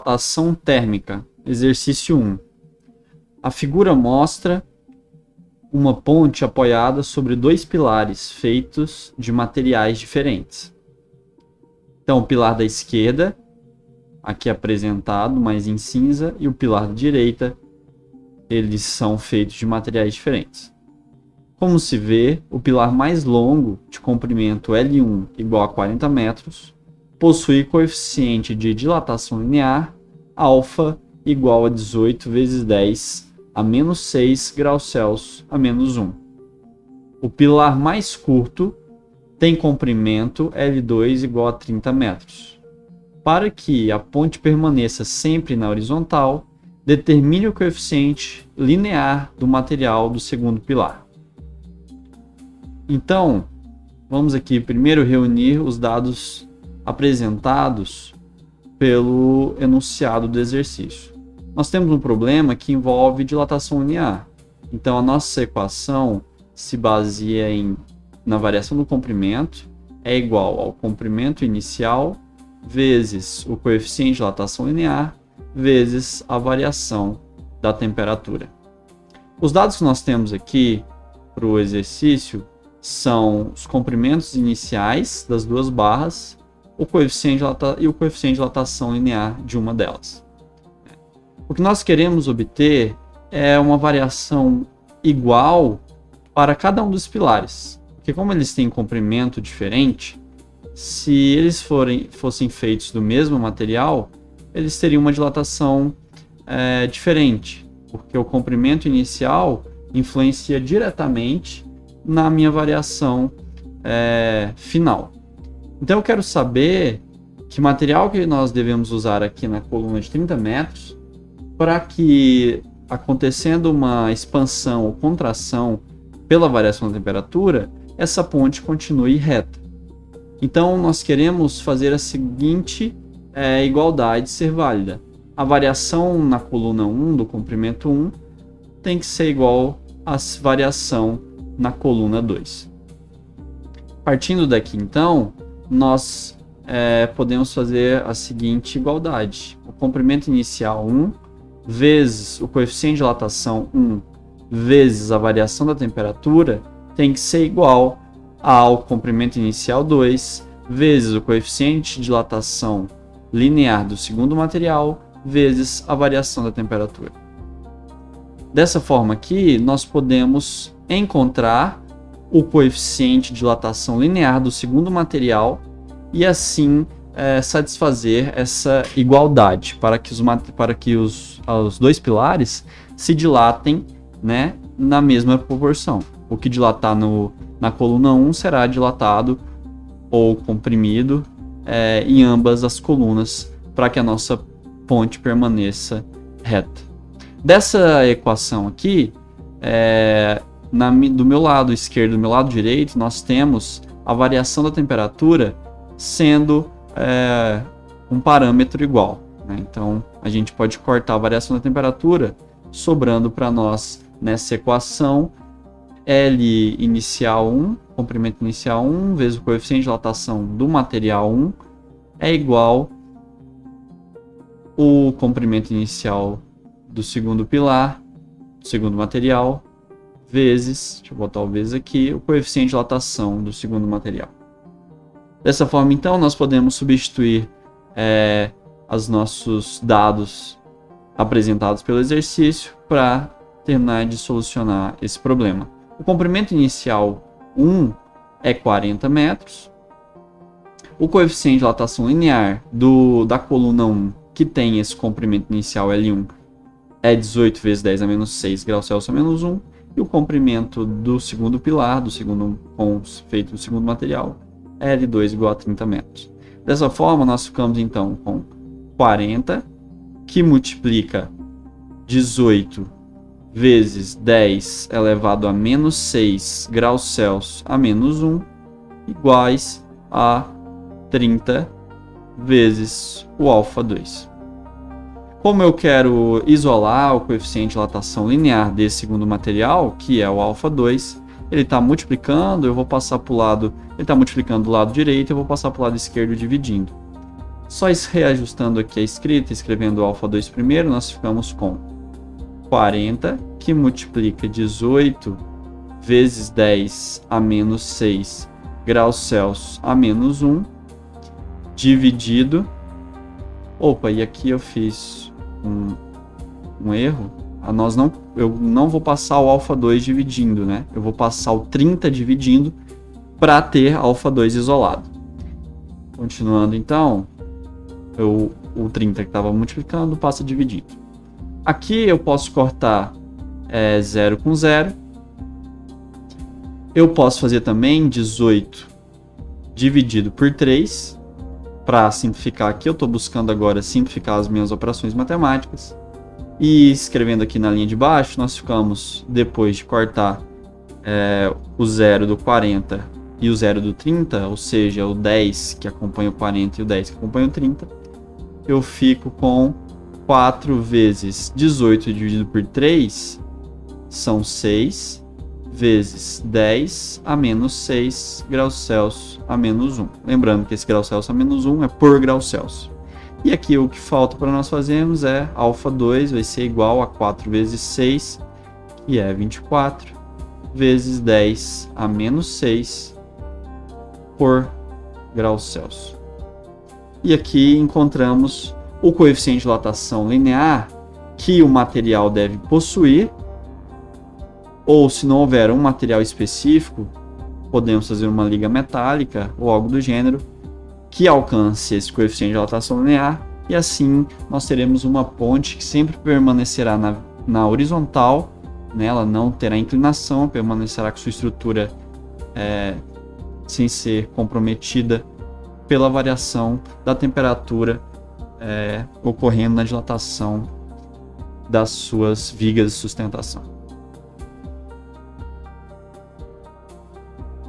Dilatação térmica, exercício 1. A figura mostra uma ponte apoiada sobre dois pilares feitos de materiais diferentes. Então, o pilar da esquerda, aqui apresentado, mas em cinza, e o pilar da direita, eles são feitos de materiais diferentes. Como se vê, o pilar mais longo, de comprimento L1 igual a 40 metros, possui coeficiente de dilatação linear alfa igual a 18 vezes 10 a menos 6 graus Celsius a menos 1. O pilar mais curto tem comprimento L2 igual a 30 metros. Para que a ponte permaneça sempre na horizontal, determine o coeficiente linear do material do segundo pilar. Então, vamos aqui primeiro reunir os dados apresentados pelo enunciado do exercício. Nós temos um problema que envolve dilatação linear. Então, a nossa equação se baseia na variação do comprimento, é igual ao comprimento inicial vezes o coeficiente de dilatação linear vezes a variação da temperatura. Os dados que nós temos aqui para o exercício são os comprimentos iniciais das duas barras, o coeficiente e o coeficiente de dilatação linear de uma delas. O que nós queremos obter é uma variação igual para cada um dos pilares, porque como eles têm comprimento diferente, se eles fossem feitos do mesmo material, eles teriam uma dilatação diferente, porque o comprimento inicial influencia diretamente na minha variação final. Então eu quero saber que material que nós devemos usar aqui na coluna de 30 metros para que, acontecendo uma expansão ou contração pela variação da temperatura, essa ponte continue reta. Então nós queremos fazer a seguinte igualdade ser válida. A variação na coluna 1 do comprimento 1 tem que ser igual à variação na coluna 2. Partindo daqui, então, nós podemos fazer a seguinte igualdade. O comprimento inicial 1 vezes o coeficiente de dilatação 1 vezes a variação da temperatura tem que ser igual ao comprimento inicial 2 vezes o coeficiente de dilatação linear do segundo material vezes a variação da temperatura. Dessa forma aqui, nós podemos encontrar o coeficiente de dilatação linear do segundo material e assim satisfazer essa igualdade para que os dois pilares se dilatem, né, na mesma proporção. O que dilatar na coluna 1 será dilatado ou comprimido em ambas as colunas para que a nossa ponte permaneça reta. Dessa equação aqui, do meu lado esquerdo e do meu lado direito, nós temos a variação da temperatura sendo um parâmetro igual, né? Então, a gente pode cortar a variação da temperatura, sobrando para nós, nessa equação, L inicial 1, comprimento inicial 1, vezes o coeficiente de dilatação do material 1, é igual o comprimento inicial do segundo pilar, do segundo material, vezes, deixa eu botar o vezes aqui, o coeficiente de dilatação do segundo material. Dessa forma, então, nós podemos substituir os nossos dados apresentados pelo exercício para terminar de solucionar esse problema. O comprimento inicial 1 é 40 metros. O coeficiente de dilatação linear da coluna 1, que tem esse comprimento inicial L1, é 18 vezes 10 a menos 6 graus Celsius a menos 1. E o comprimento do segundo pilar, feito do segundo material, é L2 igual a 30 metros. Dessa forma, nós ficamos então com 40, que multiplica 18 vezes 10 elevado a menos 6 graus Celsius a menos 1, iguais a 30 vezes o alfa 2. Como eu quero isolar o coeficiente de dilatação linear desse segundo material, que é o alfa 2, ele está multiplicando, eu vou passar para o lado, ele está multiplicando do lado direito, eu vou passar para o lado esquerdo dividindo. Só reajustando aqui a escrita, escrevendo alfa 2 primeiro, nós ficamos com 40, que multiplica 18 vezes 10 a menos 6 graus Celsius a menos 1, dividido... Opa, e aqui eu fiz um erro. Eu não vou passar o alfa 2 dividindo, né? Eu vou passar o 30 dividindo para ter alfa 2 isolado. Continuando então, o 30 que estava multiplicando passa dividindo. Aqui eu posso cortar 0 com 0. Eu posso fazer também 18 dividido por 3. Para simplificar aqui, eu estou buscando agora simplificar as minhas operações matemáticas. E escrevendo aqui na linha de baixo, nós ficamos, depois de cortar o 0 do 40 e o 0 do 30, ou seja, o 10 que acompanha o 40 e o 10 que acompanha o 30, eu fico com 4 vezes 18 dividido por 3, são 6, vezes 10 a menos 6 graus Celsius a menos 1. Lembrando que esse grau Celsius a menos 1 é por grau Celsius. E aqui o que falta para nós fazermos é alfa 2 vai ser igual a 4 vezes 6, que é 24, vezes 10 a menos 6 por grau Celsius. E aqui encontramos o coeficiente de dilatação linear que o material deve possuir, ou se não houver um material específico, podemos fazer uma liga metálica ou algo do gênero que alcance esse coeficiente de dilatação linear, e assim nós teremos uma ponte que sempre permanecerá na horizontal, né? Ela não terá inclinação, permanecerá com sua estrutura sem ser comprometida pela variação da temperatura ocorrendo na dilatação das suas vigas de sustentação.